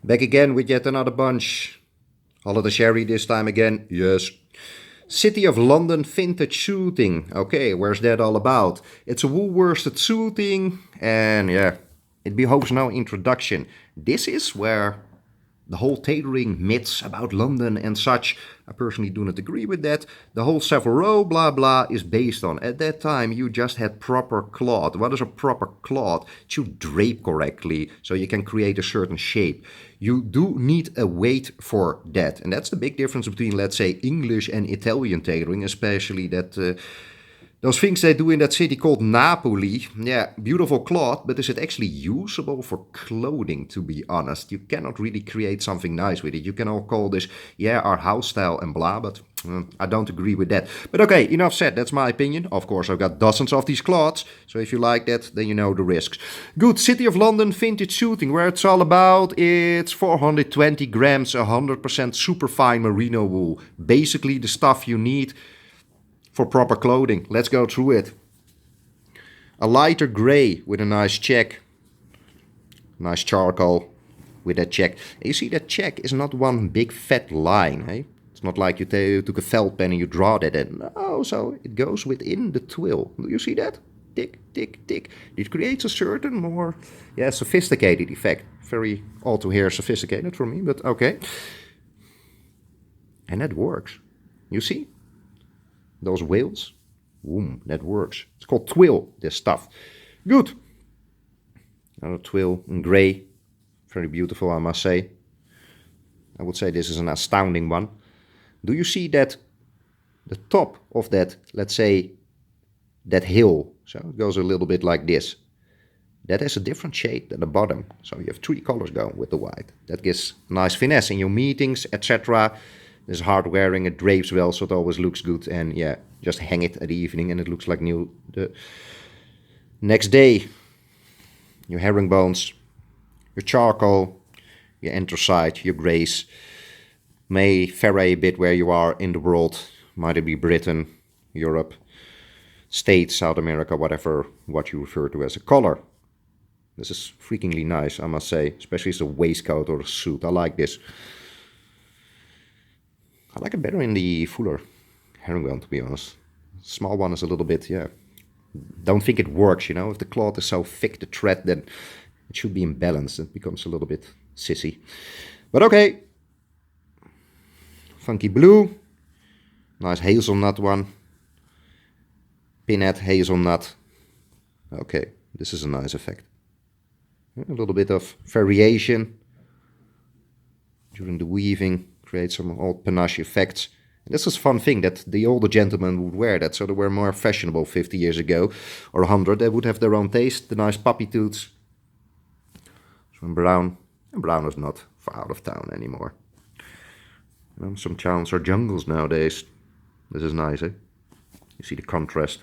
Back again with yet another bunch. Holiday Sherry this time again, yes. City of London vintage suiting. Okay, where's that all about? It's a wool worsted suiting, and yeah, it behoves no introduction. This is where the whole tailoring myths about London and such, I personally do not agree with that. The whole Savile blah blah is based on. At that time you just had proper cloth. What is a proper cloth? It should drape correctly so you can create a certain shape. You do need a weight for that. And that's the big difference between, let's say, English and Italian tailoring, especially that those things they do in that city called Napoli, yeah, beautiful cloth, but is it actually usable for clothing, to be honest? You cannot really create something nice with it. You can all call this, yeah, our house style and blah, but I don't agree with that. But okay, enough said, that's my opinion. Of course, I've got dozens of these cloths, so if you like that, then you know the risks. Good, City of London vintage suiting, where it's all about, it's 420 grams, 100% superfine merino wool. Basically the stuff you need for proper clothing. Let's go through it. A lighter gray with a nice check. Nice charcoal with that check. And you see that check is not one big fat line. Eh? It's not like you took a felt pen and you draw that in. No, so it goes within the twill. Do you see that? Tick, tick, tick. It creates a certain more sophisticated effect. Very all to hear sophisticated for me, but okay. And that works. You see? Those whales, boom, that works. It's called twill, this stuff. Good. Another twill in gray, very beautiful, I must say. I would say this is an astounding one. Do you see that the top of that, let's say, that hill, so it goes a little bit like this. That has a different shade than the bottom. So you have 3 colors going with the white. That gives nice finesse in your meetings, etc. It's hard wearing, it drapes well, so it always looks good. And yeah, just hang it at the evening and it looks like new the next day. Your herringbones, your charcoal, your anthracite, your grays may vary a bit where you are in the world. Might it be Britain, Europe, States, South America, whatever, what you refer to as a color. This is freakingly nice, I must say, especially as a waistcoat or a suit. I like this. I like it better in the fuller herringbone, to be honest. Small one is a little bit, yeah. Don't think it works, you know. If the cloth is so thick, the thread, then it should be in balance. It becomes a little bit sissy. But okay. Funky blue. Nice hazelnut one. Pinhead hazelnut. Okay, this is a nice effect. A little bit of variation during the weaving. Create some old panache effects. And this is a fun thing that the older gentlemen would wear that. So they were more fashionable 50 years ago or 100. They would have their own taste, the nice puppy toots. So in brown. And brown is not far out of town anymore. You know, some towns are jungles nowadays. This is nice, eh? You see the contrast.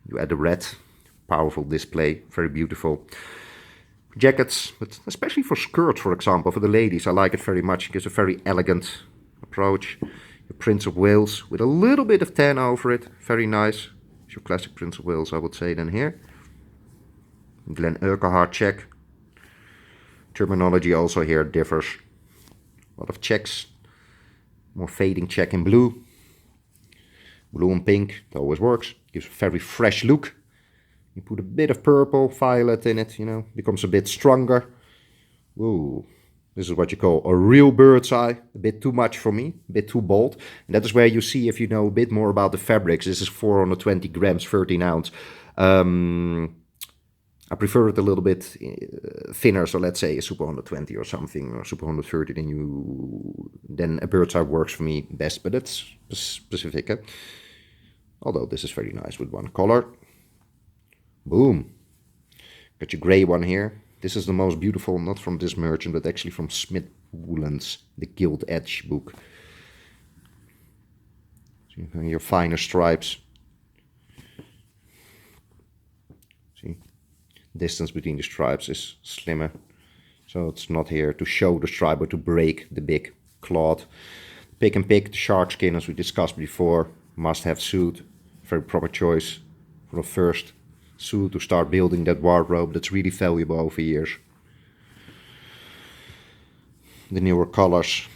You add the red. Powerful display. Very beautiful. Jackets, but especially for skirts, for example, for the ladies, I like it very much. It gives a very elegant approach. Your Prince of Wales with a little bit of tan over it, very nice. It's your classic Prince of Wales, I would say, then here. Glen Urquhart check. Terminology also here differs. A lot of checks. More fading check in blue. Blue and pink, it always works. Gives a very fresh look. You put a bit of purple, violet in it, you know, becomes a bit stronger. Ooh, this is what you call a real bird's eye. A bit too much for me, a bit too bold. And that is where you see, if you know a bit more about the fabrics, this is 420 grams, 13 ounce. I prefer it a little bit thinner, so let's say a Super 120 or something, or Super 130, then a bird's eye works for me best, but it's specific. Eh? Although this is very nice with one color. Boom. Got your gray one here. This is the most beautiful, not from this merchant, but actually from Smith Woolens, the Gilt Edge book. So you have your finer stripes. See, distance between the stripes is slimmer. So it's not here to show the stripe, but to break the big cloth. Pick and pick, the shark skin, as we discussed before. Must have suit. Very proper choice for the first suit to start building that wardrobe that's really valuable over years. the newer colors.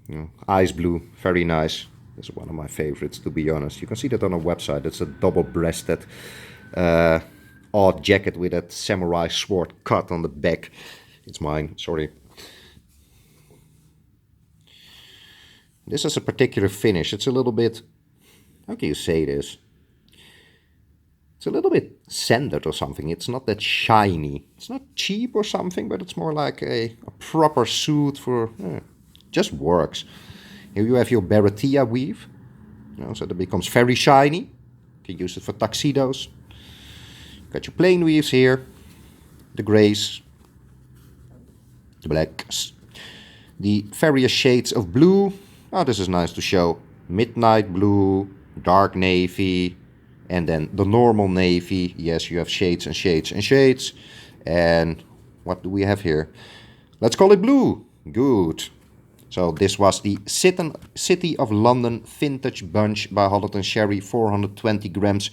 You know, ice blue, very nice. This is one of my favorites, to be honest. You can see that on our website. It's a double-breasted odd jacket with that samurai sword cut on the back. It's mine, sorry. This is a particular finish. It's a little bit, how can you say this? It's a little bit sanded or something. It's not that shiny. It's not cheap or something, but it's more like a proper suit for, just works. Here you have your Baratia weave, so that becomes very shiny. You can use it for tuxedos. Got your plain weaves here, the grays, the blacks, the various shades of blue. Oh, this is nice to show. Midnight blue, dark navy, and then the normal navy. Yes, you have shades and shades and shades. And what do we have here? Let's call it blue. Good. So this was the City of London Vintage Bunch by Holland & Sherry, 420 grams.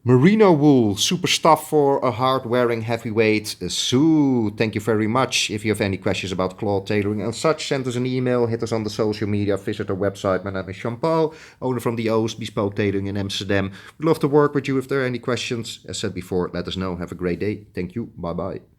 Merino wool, super stuff for a hard-wearing heavyweight suit. Thank you very much. If you have any questions about cloth tailoring and such, send us an email, hit us on the social media, visit our website. My name is Jean-Paul, owner from the Oost, Bespoke Tailoring in Amsterdam. We'd love to work with you if there are any questions. As said before, let us know. Have a great day. Thank you. Bye-bye.